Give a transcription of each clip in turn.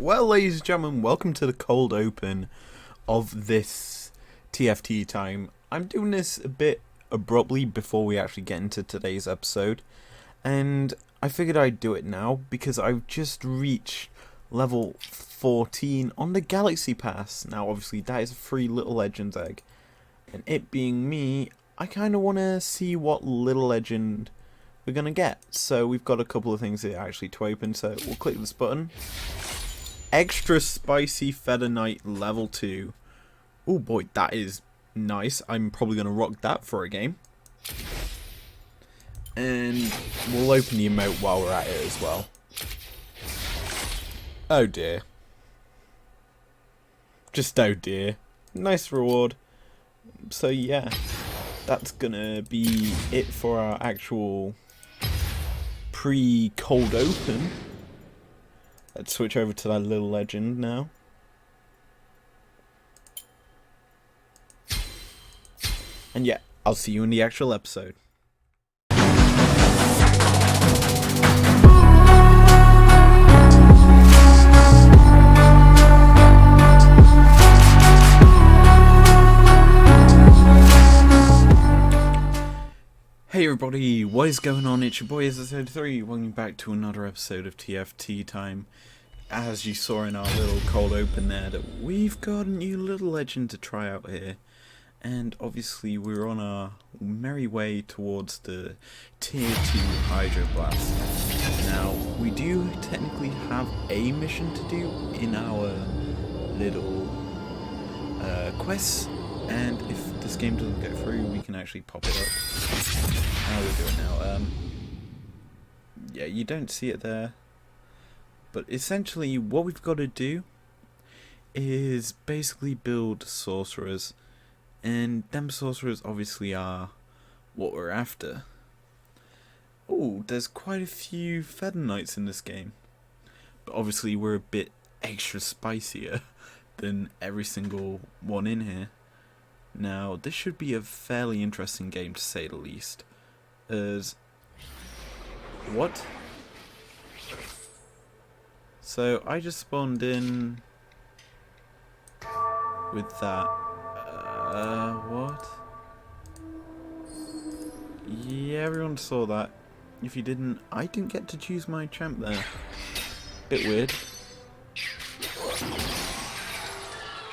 Well, ladies and gentlemen, welcome to the cold open of this TFT time. I'm doing this a bit abruptly before we actually get into today's episode, and I figured I'd do it now because I've just reached level 14 on the Galaxy Pass. Now, obviously, that is a free Little Legends egg, and it being me, I kind of want to see what Little Legend we're going to get. So we've got a couple of things here actually to open, so we'll click this button. Extra spicy Feather Knight level 2. Oh boy, that is nice. I'm probably going to rock that for a game. And we'll open the emote while we're at it as well. Oh dear. Just oh dear. Nice reward. So yeah, that's going to be it for our actual pre-cold open. Let's switch over to that Little Legend now. And yeah, I'll see you in the actual episode. Hey everybody, what is going on? It's your boy izlogic.business. Welcome back to another episode of TFT time. As you saw in our little cold open there, that we've got a new Little Legend to try out here. And obviously we're on our merry way towards the tier 2 Hydro Blast. Now, we do technically have a mission to do in our little quests. And if this game doesn't go through, we can actually pop it up. How we'll do it now. Yeah, you don't see it there. But essentially, what we've got to do is basically build sorcerers. And them sorcerers obviously are what we're after. Oh, there's quite a few Feather Knights in this game. But obviously, we're a bit extra spicier than every single one in here. Now, this should be a fairly interesting game to say the least. What? So, I just spawned in with that. What? Yeah, everyone saw that. If you didn't, I didn't get to choose my champ there. Bit weird.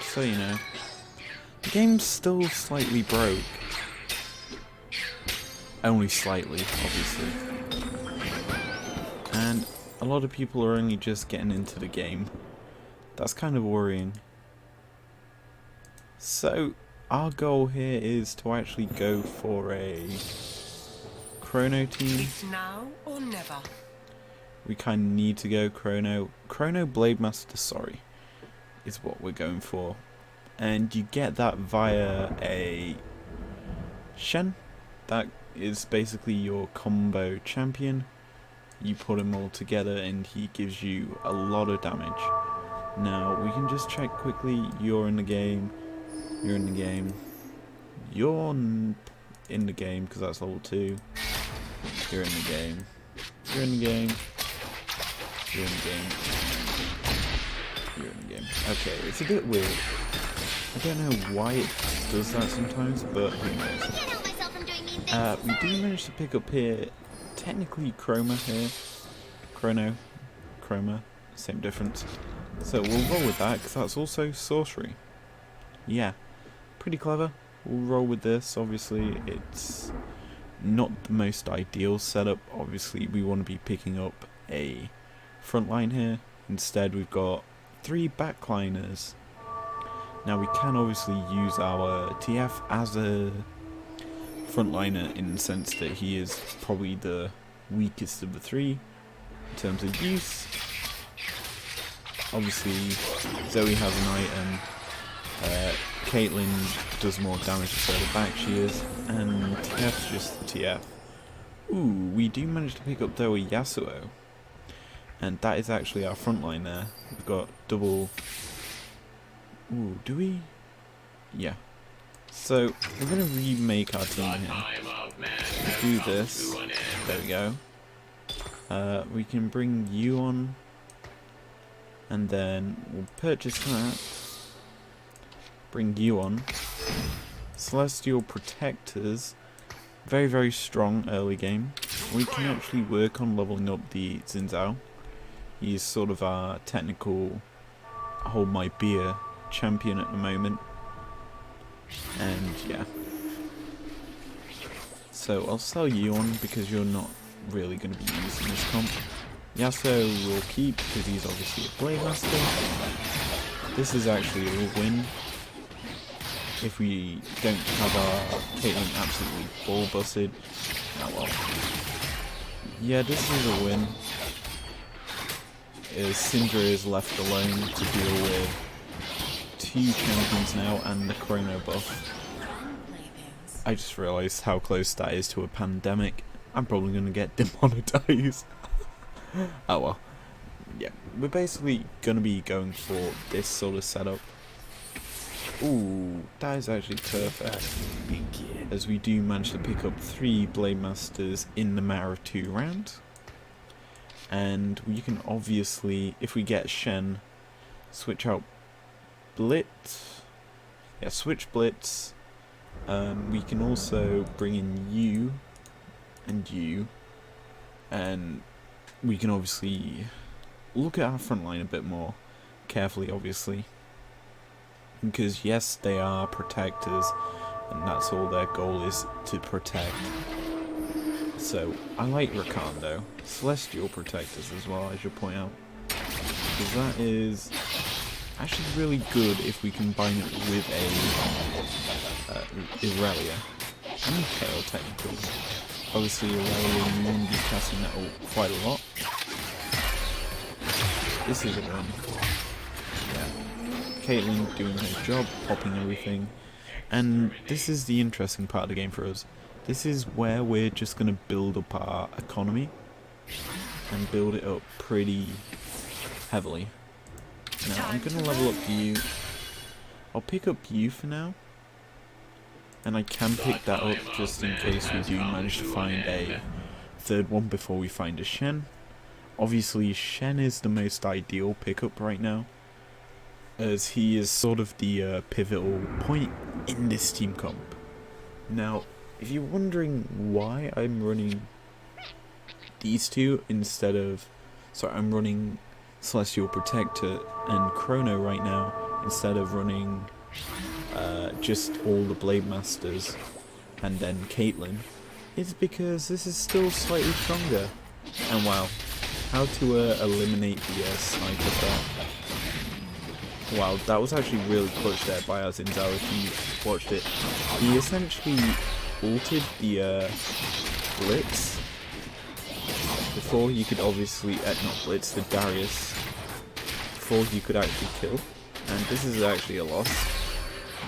So, you know. The game's still slightly broke. Only slightly, obviously. And a lot of people are only just getting into the game. That's kind of worrying. So, our goal here is to actually go for a Chrono team. It's now or never. We kind of need to go Chrono. Chrono Blade Master, sorry, is what we're going for. And you get that via a Shen. That is basically your combo champion. You put him all together and he gives you a lot of damage. Now, we can just check quickly. You're in the game. You're in the game. You're in the game because that's level 2. You're in the game. You're in the game. You're in the game. You're in the game. Okay, it's a bit weird. I don't know why it does that sometimes, but who knows. We do manage to pick up here, technically Chroma here. Chroma, same difference. So we'll roll with that, because that's also sorcery. Yeah, pretty clever. We'll roll with this. Obviously, it's not the most ideal setup. Obviously, we want to be picking up a front line here. Instead, we've got 3 backliners. Now, we can obviously use our TF as a frontliner in the sense that he is probably the weakest of the 3 in terms of use. Obviously, Zoe has an item. Caitlyn does more damage the further back she is, and TF's just TF. Ooh, we do manage to pick up though a Yasuo, and that is actually our front line there. We've got double. Ooh, do we? Yeah. So we're gonna remake our team here. Do this. There we go. We can bring you on. And then we'll purchase that. Bring you on. Celestial Protectors. Very, very strong early game. We can actually work on leveling up the Xin Zhao. He's sort of our technical hold my beer champion at the moment. And yeah. So I'll sell you on because you're not really going to be using this comp. Yasuo will keep because he's obviously a Blade Master. This is actually a win. If we don't have our Caitlyn absolutely ball busted. Oh well. Yeah, this is a win. As Syndra is left alone to deal with 2 champions now and the chrono buff. I just realised how close that is to a pandemic. I'm probably going to get demonetized. Oh well. Yeah, we're basically going to be going for this sort of setup. Ooh, that is actually perfect. As we do manage to pick up 3 Blade Masters in the matter of 2 rounds. And we can obviously, if we get Shen, switch out Blitz. Yeah, switch Blitz. We can also bring in you and you. And we can obviously look at our front line a bit more carefully, obviously. Because yes, they are protectors, and that's all their goal is, to protect. So, I like Rakan though. Celestial Protectors as well, I should point out. Because that is actually really good if we combine it with a Irelia. And Kayle technically. Obviously Irelia, you want to be casting that ult quite a lot. This is a win. Yeah. Caitlyn doing her job, popping everything. And this is the interesting part of the game for us. This is where we're just going to build up our economy and build it up pretty heavily. Now I'm going to level up you. I'll pick up you for now. And I can pick that up just in case we do manage to find a 3rd one before we find a Shen. Obviously Shen is the most ideal pickup right now, as he is sort of the pivotal point in this team comp. Now, if you're wondering why I'm running these 2 instead of... Sorry, I'm running Celestial Protector and Chrono right now instead of running just all the Blade Masters and then Caitlyn, it's because this is still slightly stronger. And wow, how to eliminate the sniper there. Wow, that was actually really clutch there by our Xin Zhao if you watched it. He essentially ulted the Blitz before he could obviously, not Blitz, the Darius, before he could actually kill. And this is actually a loss.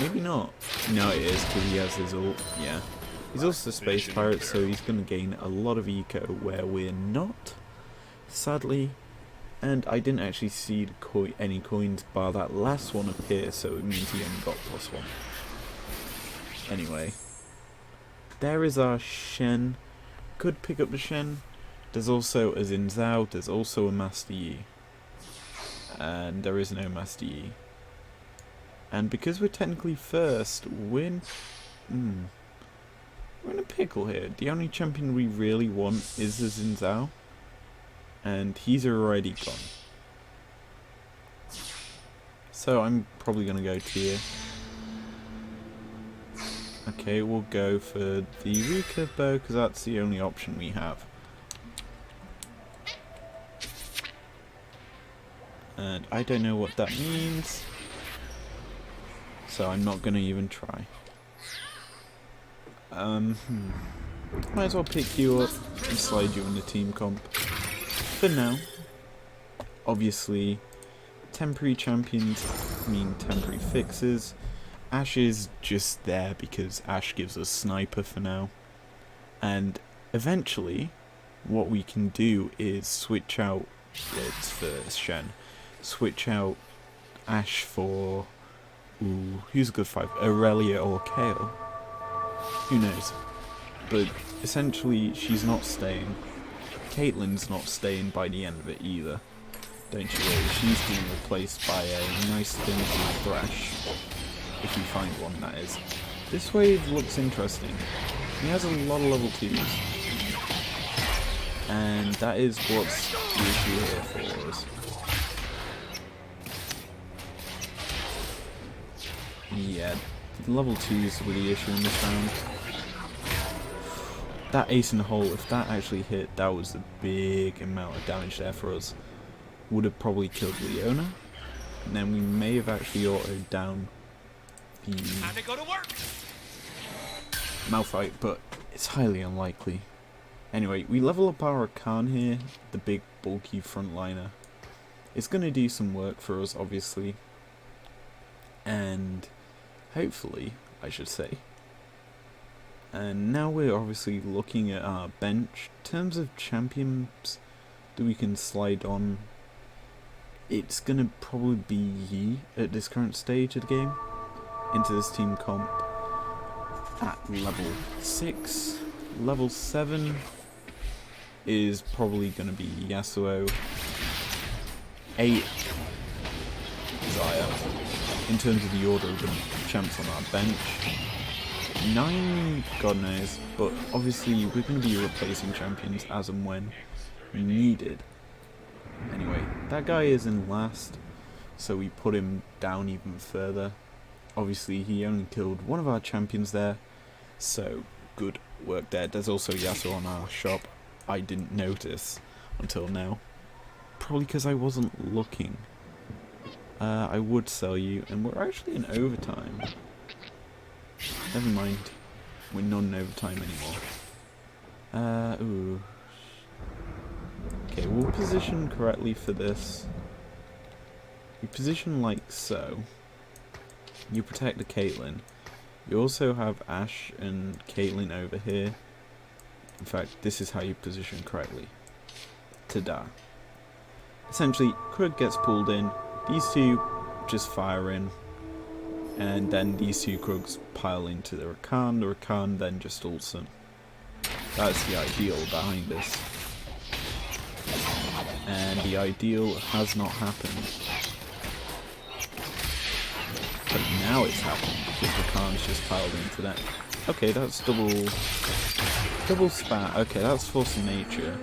Maybe not. No, it is, because he has his ult, yeah. He's also a space pirate, so he's going to gain a lot of eco where we're not, sadly. And I didn't actually see the any coins bar that last one appear, so it means he only got +1. Anyway, there is our Shen. Could pick up the Shen. There's also a Xin Zhao, there's also a Master Yi. And there is no Master Yi. And because we're technically first, we're in a pickle here. The only champion we really want is the Xin Zhao. And he's already gone. So I'm probably going to go tier. Okay, we'll go for the recurve bow because that's the only option we have. And I don't know what that means, so I'm not going to even try. Might as well pick you up and slide you in the team comp. For now, obviously, temporary champions mean temporary fixes. Ashe is just there because Ashe gives us sniper for now. And eventually, what we can do is switch out Blitz for Shen. Switch out Ashe for... Ooh, who's a good 5? Irelia or Kayle? Who knows? But essentially, she's not staying. Caitlyn's not staying by the end of it either. don't you worry, she's being replaced by a nice stinky Thrash, if you find one, that is. This wave looks interesting. He has a lot of level 2s, and that is what's the issue here for us. Yeah, level 2s were the issue in this round. That ace in the hole, if that actually hit, that was a big amount of damage there for us. Would have probably killed Leona, and then we may have actually autoed down the Malphite, but it's highly unlikely. Anyway, we level up our Rakan here, the big bulky frontliner. It's going to do some work for us, obviously, and hopefully, I should say. And now we're obviously looking at our bench. In terms of champions that we can slide on, it's going to probably be Yi at this current stage of the game into this team comp at level 6. Level 7 is probably going to be Yasuo. 8 Xayah in terms of the order of the champs on our bench. 9, God knows, but obviously we're going to be replacing champions as and when needed. Anyway, that guy is in last, so we put him down even further. Obviously he only killed one of our champions there, so good work there. There's also Yasuo on our shop. I didn't notice until now, probably because I wasn't looking. I would sell you, and we're actually in overtime. Never mind, we're not in overtime anymore. Ooh. Okay, we'll position correctly for this. You position like so. You protect the Caitlyn. You also have Ashe and Caitlyn over here. In fact, this is how you position correctly. Ta-da. Essentially, Krug gets pulled in, these two just fire in, and then these two Krugs pile into the Rakan then just ults them. That's the ideal behind this. And the ideal has not happened. But now it's happened because Rakan's just piled into that. Okay, that's double spat. Okay, that's force of nature.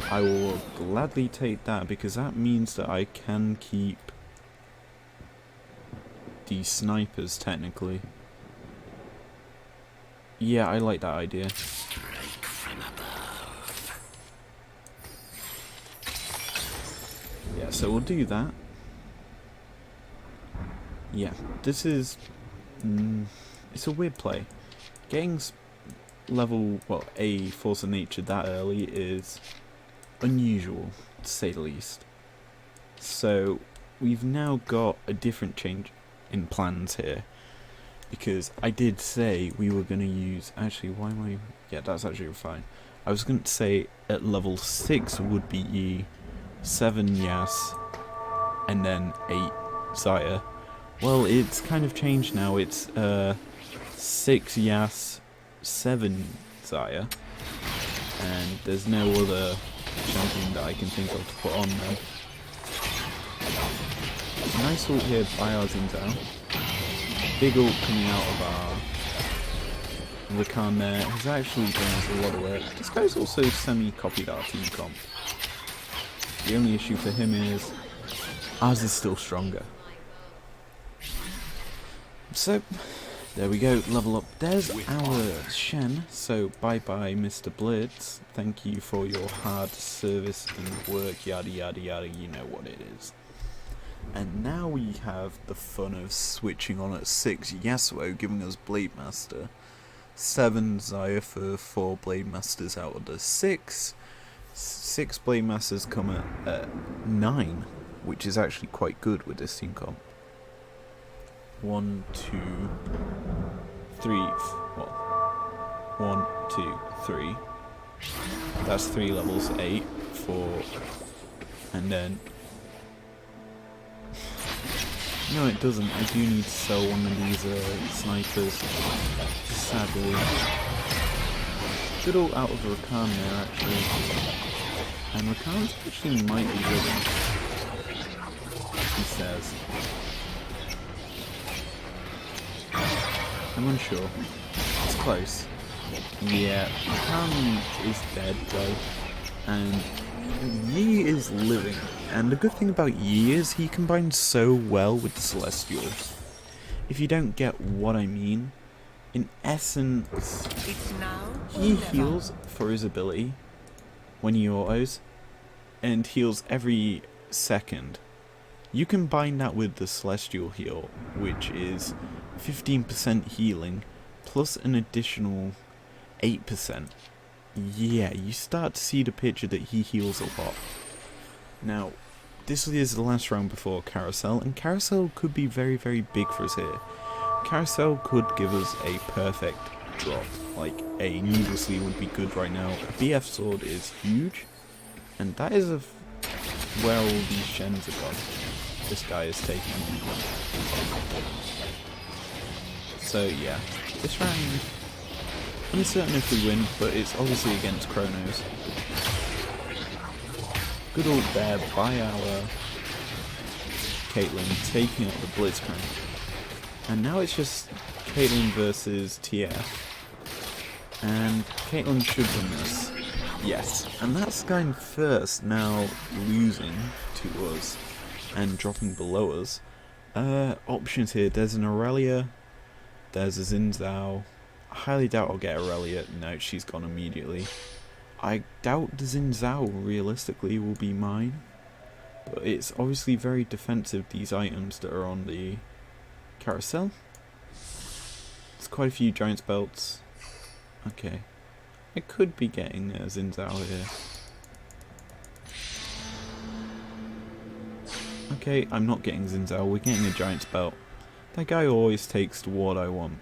I will gladly take that because that means that I can keep the snipers technically. Yeah, I like that idea. Yeah, so we'll do that. Yeah, this is it's a weird play. Getting level, well, a force of nature that early is unusual, to say the least. So we've now got a different change in plans here, because I did say we were going to use, actually why am I, yeah, that's actually fine. I was going to say at level 6 would be Yi, 7 Yas, and then 8 Xayah. Well, it's kind of changed now. It's 6 Yas, 7 Xayah, and there's no other champion that I can think of to put on now. Nice ult here by our Zinzao. Big ult coming out of our Rakan there. He's actually doing us a lot of work. This guy's also semi-copied our team comp. The only issue for him is ours is still stronger. So, there we go, level up. There's our Shen, so bye-bye Mr. Blitz. Thank you for your hard service and work, yada yada yada, you know what it is. And now we have the fun of switching on at 6 Yasuo, giving us Blade Master. 7 Xayah for 4 Blade Masters out of the 6. 6 Blade Masters come at 9, which is actually quite good with this team comp. 1, 2, 3, well, 1, 2, 3. That's 3 levels, 8, 4, and then... No, it doesn't. I do need to sell one of these snipers, sadly. Good ult out of Rakan there, actually. And Rakan actually might be living. this. I'm unsure. It's close. Yeah, Han is dead though, and Yi is living. And the good thing about Yi is he combines so well with the Celestial. If you don't get what I mean, in essence, he heals for his ability when he autos, and heals every second. You combine that with the Celestial heal, which is 15% healing, plus an additional 8%. Yeah, you start to see the picture that he heals a lot. Now, this is the last round before Carousel, and Carousel could be very, very big for us here. Carousel could give us a perfect drop, like a Needlessly would be good right now. A BF Sword is huge, and that is where all these Shens are gone. This guy is taking. So yeah, this round, uncertain if we win, but it's obviously against Chronos. Good old bear by our Caitlyn taking out the Blitzcrank. And now it's just Caitlyn versus TF. And Caitlyn should win this. Yes. And that's going first, now losing to us and dropping below us. Options here. There's an Aurelia. There's a Xin Zhao. I highly doubt I'll get Aurelia. No, she's gone immediately. I doubt the Xin Zhao realistically will be mine. But it's obviously very defensive, these items that are on the Carousel. There's quite a few Giant's Belts. Okay. I could be getting Xin Zhao here. Okay, I'm not getting Xin Zhao, we're getting a Giant's Belt. That guy always takes the ward I want.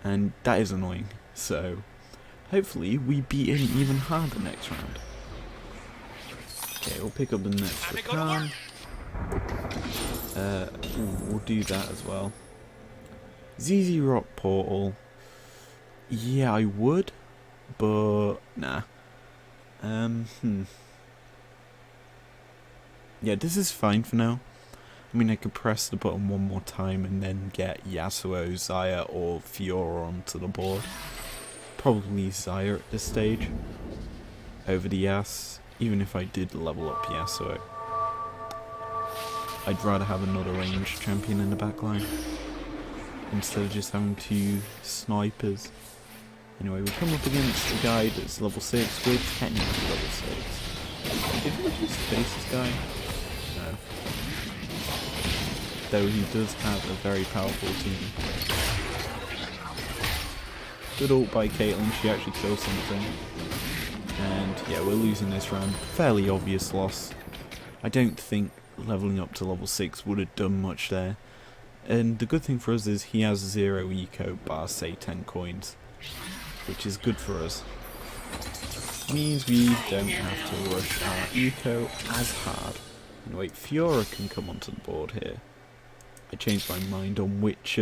And that is annoying, so hopefully we beat him even harder next round. Okay, we'll pick up the next Rakan. We'll do that as well. ZZ Rock Portal. Yeah, I would, but nah. Yeah, this is fine for now. I mean, I could press the button one more time and then get Yasuo, Xayah, or Fiora onto the board. Probably Xayah at this stage over the Yas, even if I did level up Yasuo. I'd rather have another ranged champion in the backline instead of just having two snipers. Anyway, we come up against a guy that's level 6, we're technically level 6. Did we just face this guy? No. Though he does have a very powerful team. Good ult by Caitlyn, she actually kills something. And yeah, we're losing this round. Fairly obvious loss. I don't think leveling up to level 6 would have done much there. And the good thing for us is he has 0 eco bar, say 10 coins. Which is good for us. Means we don't have to rush our eco as hard. And wait, Fiora can come onto the board here. I changed my mind on which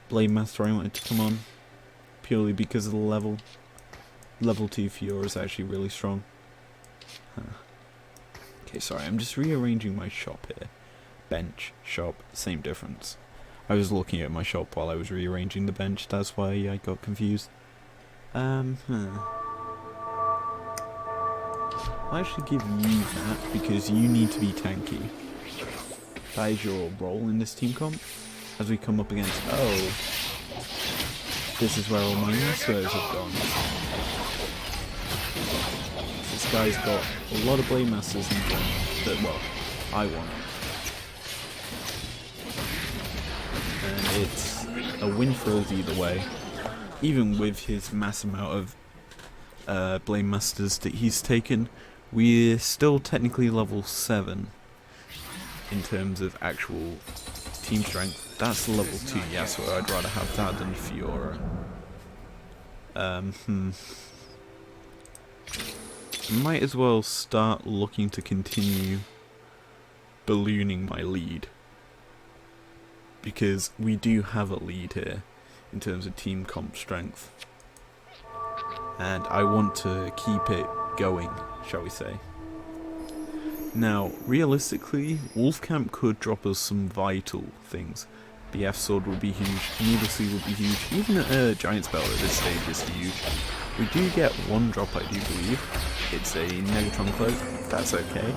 Blade Master I wanted to come on. Purely because of the level. Level 2 Fiora is actually really strong. Huh. Okay, sorry, I'm just rearranging my shop here. Bench, shop, same difference. I was looking at my shop while I was rearranging the bench, that's why I got confused. I'll actually give you that, because you need to be tanky. That is your role in this team comp. As we come up against... Oh! This is where all my Yasuos have gone. This guy's got a lot of Blade Masters in him that, well, I want. And it's a win for us either way. Even with his mass amount of Blade Masters that he's taken, we're still technically level 7 in terms of actual team strength. That's level 2 Yasuo, I'd rather have that than Fiora. Might as well start looking to continue ballooning my lead. Because we do have a lead here in terms of team comp strength. And I want to keep it going, shall we say. Now, realistically, Wolfcamp could drop us some vital things. BF Sword would be huge, Needlessly would be huge, even a Giant Spell at this stage is huge. We do get one drop, I do believe. It's a Negatron Cloak, that's okay.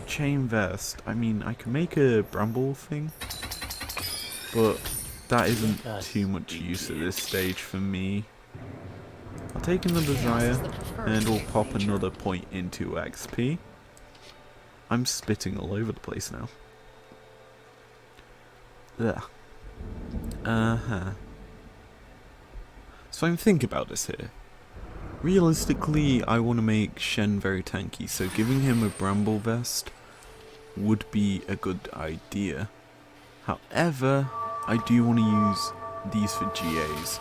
Chain Vest, I mean, I can make a Bramble thing, but that isn't too much use at this stage for me. I'll take another Desire, and we'll pop another point into XP. I'm spitting all over the place now. Ugh. So I'm thinking about this here. Realistically, I want to make Shen very tanky, so giving him a Bramble Vest would be a good idea. However, I do want to use these for GAs,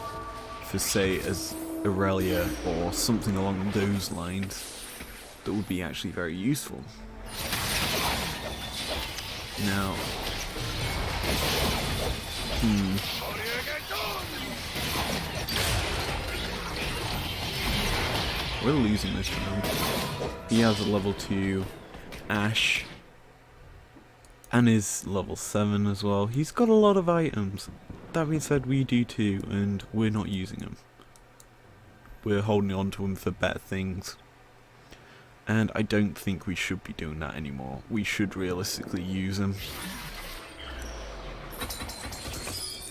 for say as Aurelia or something along those lines that would be actually very useful. Now, we're losing this round. He has a level 2 Ash and is level 7 as well. He's got a lot of items. That being said, we do too, and we're not using them. We're holding on to them for better things. And I don't think we should be doing that anymore. We should realistically use them.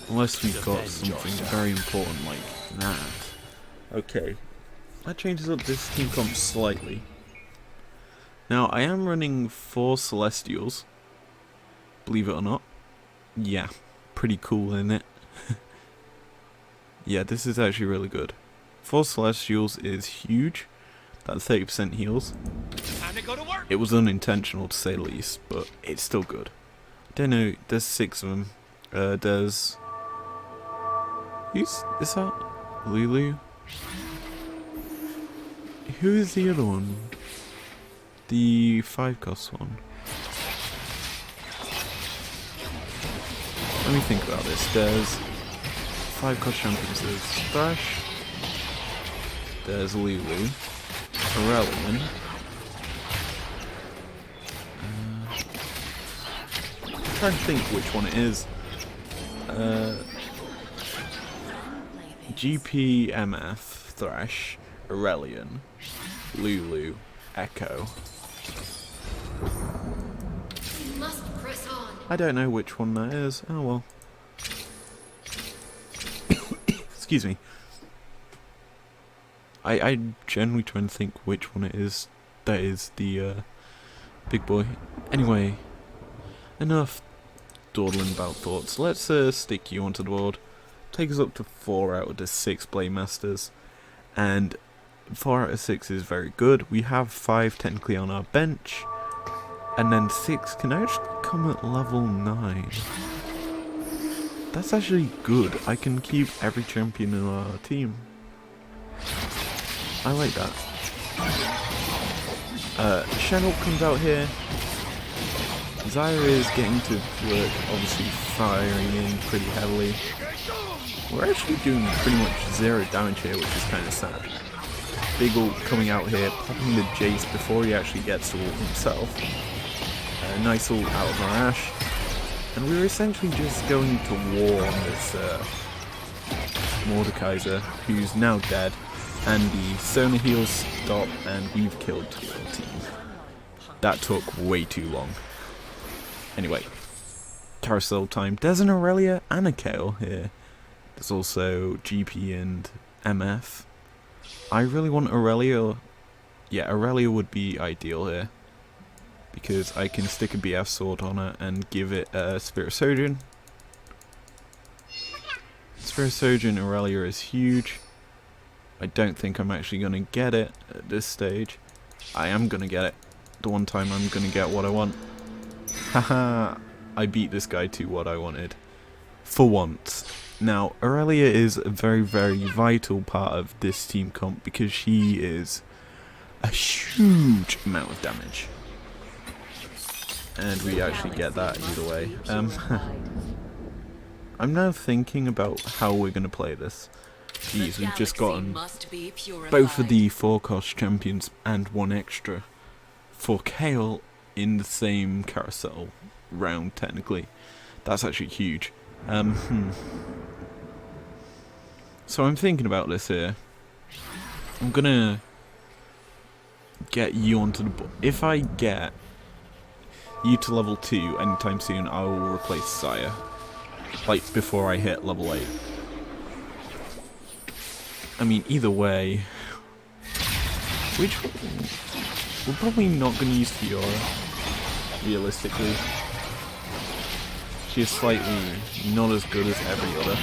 Unless we've got something very important like that. Okay. That changes up this team comp slightly. Now, I am running 4 Celestials. Believe it or not. Yeah. Pretty cool, isn't it? Yeah, this is actually really good. 4 Celestials is huge. That's 30% heals. It was unintentional to say the least, but it's still good. Don't know, there's 6 of them. There's... Is that Lulu? Who is the other one? The 5-cost one. Let me think about this. There's 5-cost champions. There's Thrash. There's Lulu. Aurelian. I'm trying to think which one it is. GPMF, Thrash, Aurelian, Lulu, Echo. I don't know which one that is. Oh well. Excuse me. I generally try and think which one it is that is the big boy. Anyway, enough dawdling about thoughts. Let's stick you onto the board. Take us up to 4 out of the 6 Blade Masters. And 4 out of 6 is very good. We have 5 technically on our bench. And then 6 can actually come at level 9. That's actually good. I can keep every champion in our team. I like that. Shenhawk comes out here. Zyra is getting to work, obviously firing in pretty heavily. We're actually doing pretty much 0 damage here, which is kind of sad. Big ult coming out here, popping the Jace before he actually gets to ult himself. Nice ult out of our Ashe. And we were essentially just going to war on this Mordekaiser, who's now dead. And the Sona heals stop, and we've killed the team. That took way too long. Anyway, carousel time. There's an Aurelia and a Kayle here. There's also GP and MF. I really want Aurelia. Yeah, Aurelia would be ideal here. Because I can stick a BF sword on it and give it a Spirit Surgeon. Spirit Surgeon Aurelia is huge. I don't think I'm actually going to get it at this stage. I am going to get it. The one time I'm going to get what I want. Haha, I beat this guy to what I wanted. For once. Now, Aurelia is a very, very vital part of this team comp because she is a huge amount of damage. And we actually get that either way. I'm now thinking about how we're going to play this. Jeez, we've just gotten both of the 4-cost champions and 1 extra for Kale in the same carousel round, technically. That's actually huge. So I'm thinking about this here. I'm gonna get you onto the board. If I get you to level 2 anytime soon, I will replace Sire. Like, before I hit level 8. I mean, either way... Which... We're probably not going to use Fiora, realistically. She is slightly not as good as every other.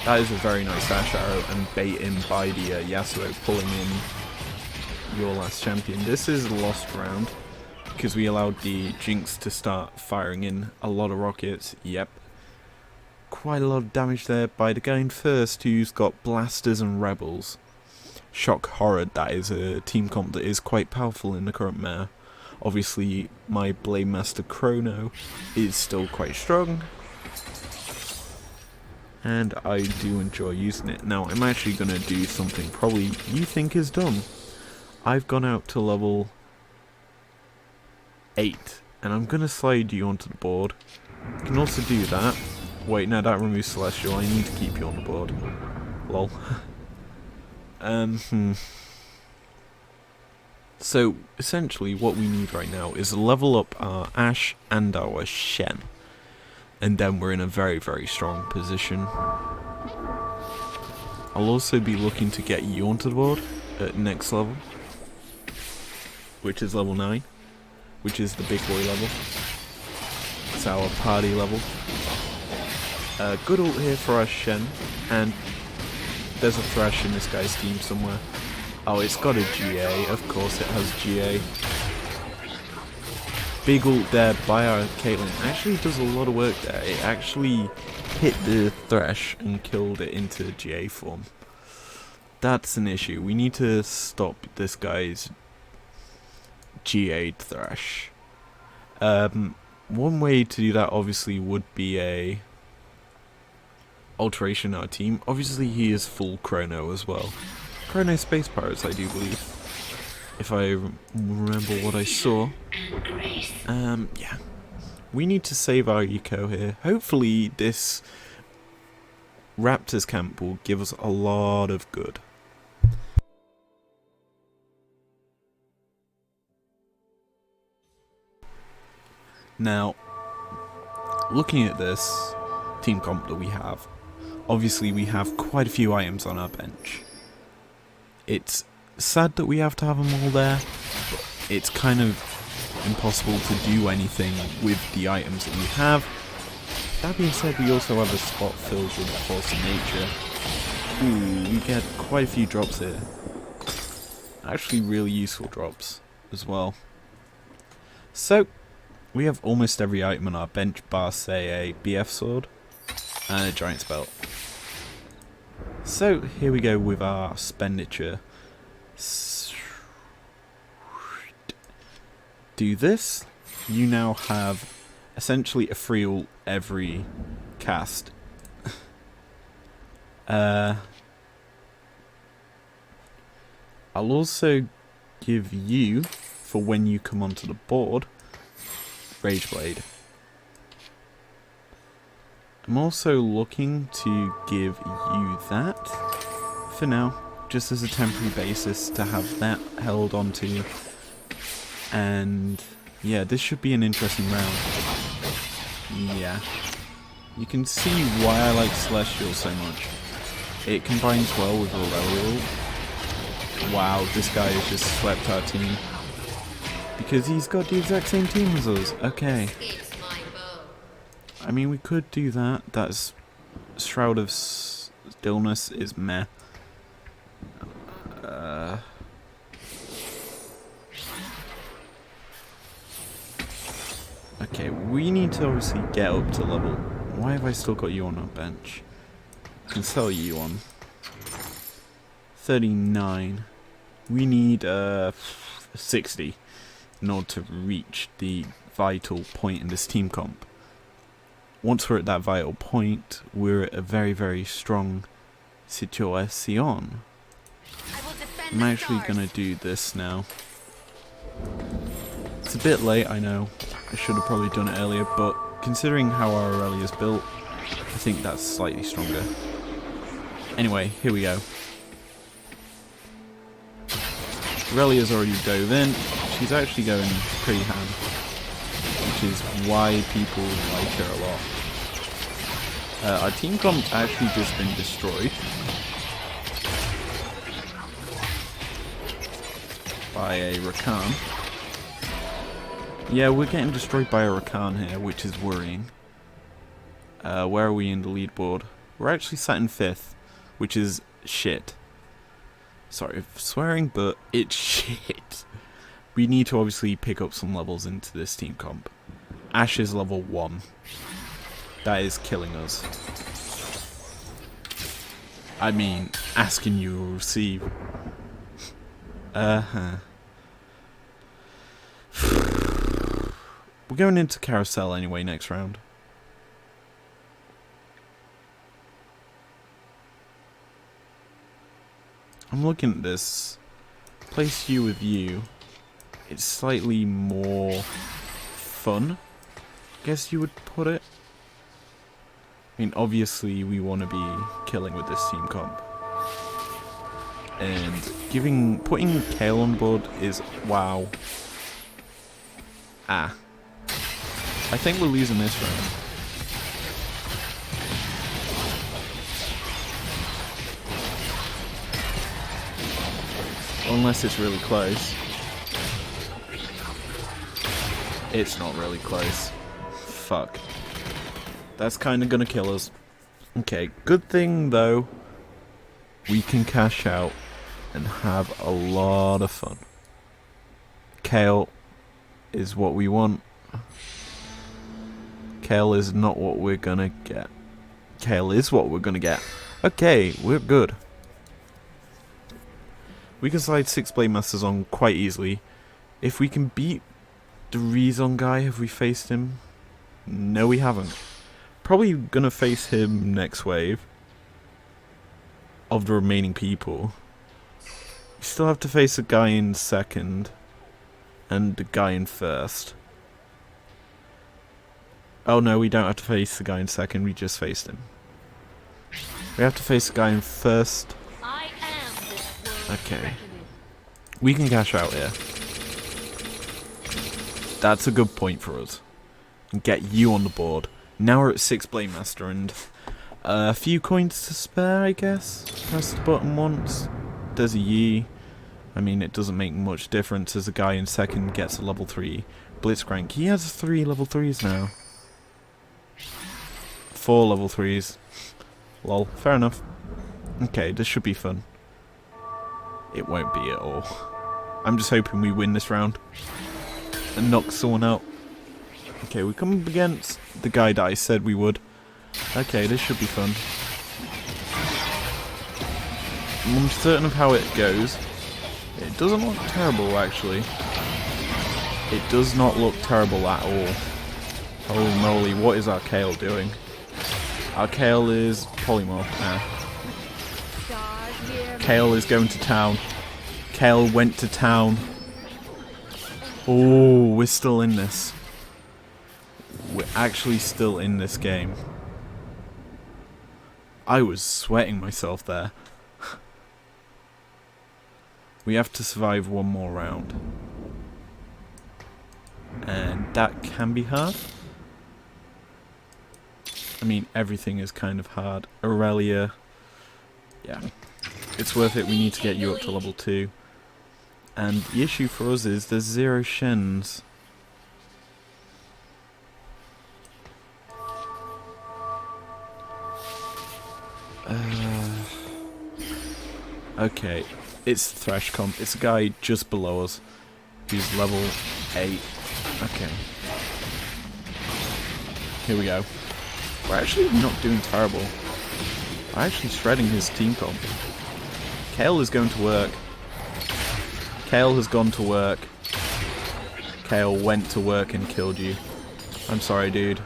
That is a very nice dash arrow, and bait in by the Yasuo, pulling in your last champion. This is a lost round, because we allowed the Jinx to start firing in a lot of rockets. Yep. Quite a lot of damage there by the guy in first, who's got blasters and rebels. Shock Horror, that is a team comp that is quite powerful in the current meta. Obviously, my Blade Master Chrono is still quite strong, and I do enjoy using it. Now, I'm actually going to do something probably you think is dumb. I've gone out to level 8, and I'm going to slide you onto the board. You can also do that. Wait, no, that removes Celestial. I need to keep you on the board. Lol. So, essentially, what we need right now is level up our Ashe and our Shen. And then we're in a very, very strong position. I'll also be looking to get you onto the board at next level, which is level 9, which is the big boy level. It's our party level. Good ult here for our Shen, and there's a Thresh in this guy's team somewhere. Oh, it's got a GA, of course it has GA. Big ult there by our Caitlyn actually does a lot of work there. It actually hit the Thresh and killed it into GA form. That's an issue. We need to stop this guy's GA'd Thresh. One way to do that obviously would be a alteration in our team. Obviously he is full Chrono as well. Chrono Space Pirates, I do believe, if I remember what I saw. Yeah. We need to save our eco here. Hopefully this Raptors camp will give us a lot of good. Now, looking at this team comp that we have, obviously we have quite a few items on our bench. It's sad that we have to have them all there, but it's kind of impossible to do anything with the items that we have. That being said, we also have a spot filled with Force of Nature. Ooh, we get quite a few drops here. Actually really useful drops as well. So, we have almost every item on our bench bar, say, a BF sword and a giant's belt. So, here we go with our expenditure. Do this. You now have essentially a free ult every cast. I'll also give you, for when you come onto the board, Rage Blade. I'm also looking to give you that for now, just as a temporary basis to have that held onto. And yeah, this should be an interesting round. Yeah. You can see why I like Celestial so much. It combines well with Aurelial. Wow, this guy has just swept our team. Because he's got the exact same team as us. Okay. I mean, we could do that. That's Shroud of Stillness is meh. Okay, we need to obviously get up to level. Why have I still got you on our bench? I can sell you on 39. We need 60 in order to reach the vital point in this team comp. Once we're at that vital point, we're at a very, very strong situation. I'm actually going to do this now. It's a bit late, I know. I should have probably done it earlier, but considering how our Aurelia is built, I think that's slightly stronger. Anyway, here we go. Aurelia's already dove in. She's actually going pretty ham, which is why people like her a lot. Our team comp's actually just been destroyed by a Rakan. Yeah, we're getting destroyed by a Rakan here, which is worrying. Where are we in the leaderboard? We're actually sat in 5th, which is shit. Sorry for swearing, but it's shit. We need to obviously pick up some levels into this team comp. Ashe is level 1. That is killing us. I mean, asking you will receive. We're going into Carousel anyway next round. I'm looking at this. Place you with you. It's slightly more fun, I guess you would put it. I mean, obviously we want to be killing with this team comp. And putting Kale on board is wow. I think we're losing this round. Unless it's really close. It's not really close. Fuck. That's kind of gonna kill us. Okay, good thing though, we can cash out and have a lot of fun. Kale is what we want. Kale is not what we're gonna get. Kale is what we're gonna get. Okay, we're good. We can slide 6 Blade Masters on quite easily. If we can beat the Rezon guy, have we faced him? No, we haven't. Probably gonna face him next wave. Of the remaining people. We still have to face a guy in 2nd. And the guy in 1st. Oh no, we don't have to face the guy in 2nd, we just faced him. We have to face the guy in 1st. Okay. We can cash out here. That's a good point for us. And get you on the board. Now we're at 6 Blade Master and a few coins to spare, I guess. Press the button once. There's a Yi. I mean, it doesn't make much difference as a guy in 2nd gets a level 3 Blitzcrank. He has 3 level 3s now. 4 level 3s. Lol, fair enough. Okay, this should be fun. It won't be at all. I'm just hoping we win this round and knock someone out. Okay, we come up against the guy that I said we would. Okay, this should be fun. I'm uncertain of how it goes. It doesn't look terrible, actually. It does not look terrible at all. Holy moly, what is our Kale doing? Our Kale is polymorph. Kale is going to town. Kale went to town. Oh, we're still in this. We're actually still in this game. I was sweating myself there. We have to survive one more round. And that can be hard. I mean, everything is kind of hard. Aurelia. Yeah. It's worth it, we need to get you up to level 2. And the issue for us is there's 0 Shens. Okay, it's Thresh comp. It's a guy just below us who's level 8. Okay. Here we go. We're actually not doing terrible. We're actually shredding his team comp. Kale is going to work. Kale has gone to work. Kale went to work and killed you. I'm sorry, dude.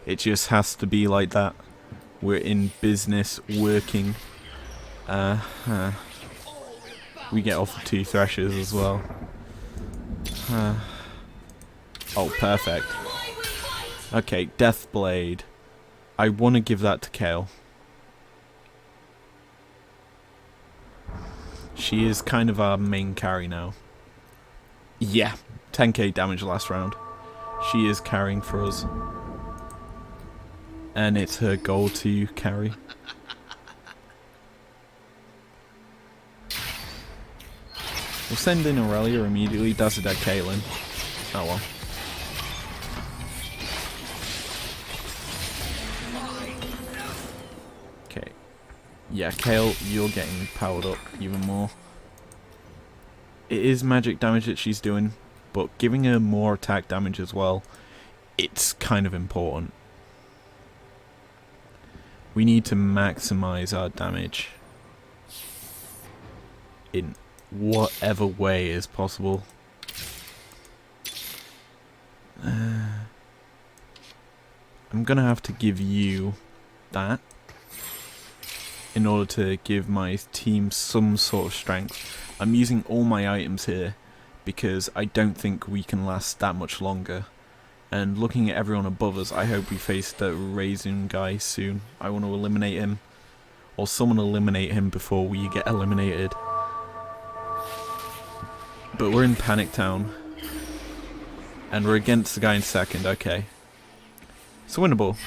It just has to be like that. We're in business, working. We get off the 2 Threshers as well. Oh, perfect. Okay, Death Blade. I want to give that to Kale. She is kind of our main carry now. Yeah, 10k damage last round. She is carrying for us. And it's her goal to carry. We'll send in Aurelia immediately. That's a dead Caitlyn. Oh well. Okay. Yeah, Kale, you're getting powered up even more. It is magic damage that she's doing, but giving her more attack damage as well, it's kind of important. We need to maximize our damage in whatever way is possible. I'm gonna have to give you that in order to give my team some sort of strength. I'm using all my items here because I don't think we can last that much longer. And looking at everyone above us, I hope we face the Raisin guy soon. I want to eliminate him. Or someone eliminate him before we get eliminated. But we're in Panic Town. And we're against the guy in second, okay. It's winnable.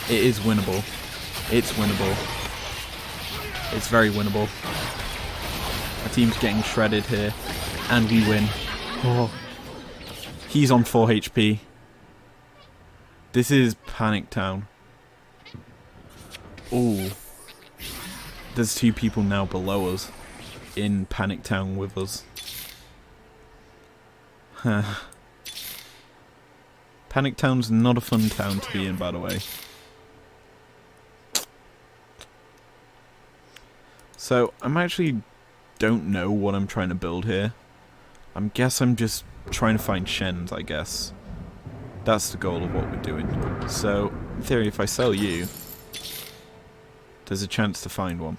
It is winnable. It's winnable. It's very winnable. Our team's getting shredded here. And we win. Oh. He's on 4 HP. This is Panic Town. Ooh. There's 2 people now below us in Panic Town with us. Panic Town's not a fun town to be in, by the way. So, I'm actually don't know what I'm trying to build here. I'm just trying to find Shens, I guess. That's the goal of what we're doing. So, in theory, if I sell you, there's a chance to find one.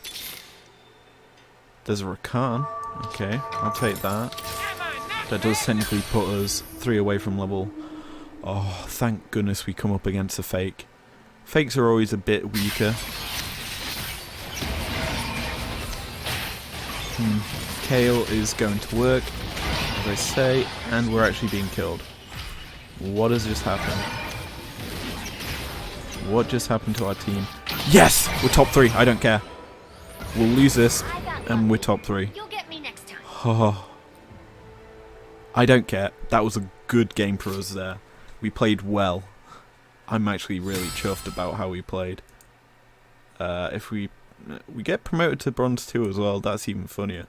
There's a Rakan. Okay, I'll take that. That does technically put us 3 away from level. Oh, thank goodness we come up against a fake. Fakes are always a bit weaker. Kale is going to work, as I say, and we're actually being killed. What has just happened? What just happened to our team? Yes! We're top 3, I don't care. We'll lose this, and we're top 3. You'll get me next time. Oh. I don't care. That was a good game for us there. We played well. I'm actually really chuffed about how we played. If we get promoted to Bronze 2 as well, that's even funnier.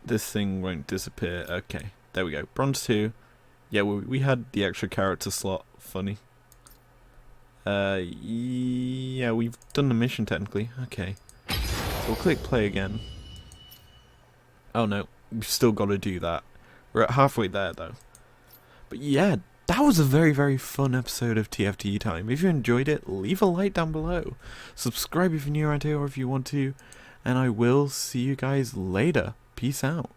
This thing won't disappear. Okay, there we go. Bronze 2. Yeah, we had the extra character slot. Funny. Yeah, we've done the mission technically. Okay. So we'll click play again. Oh no, we've still got to do that. We're at halfway there though. But yeah, that was a very, very fun episode of TFT Time. If you enjoyed it, leave a like down below. Subscribe if you're new around here or if you want to. And I will see you guys later. Peace out.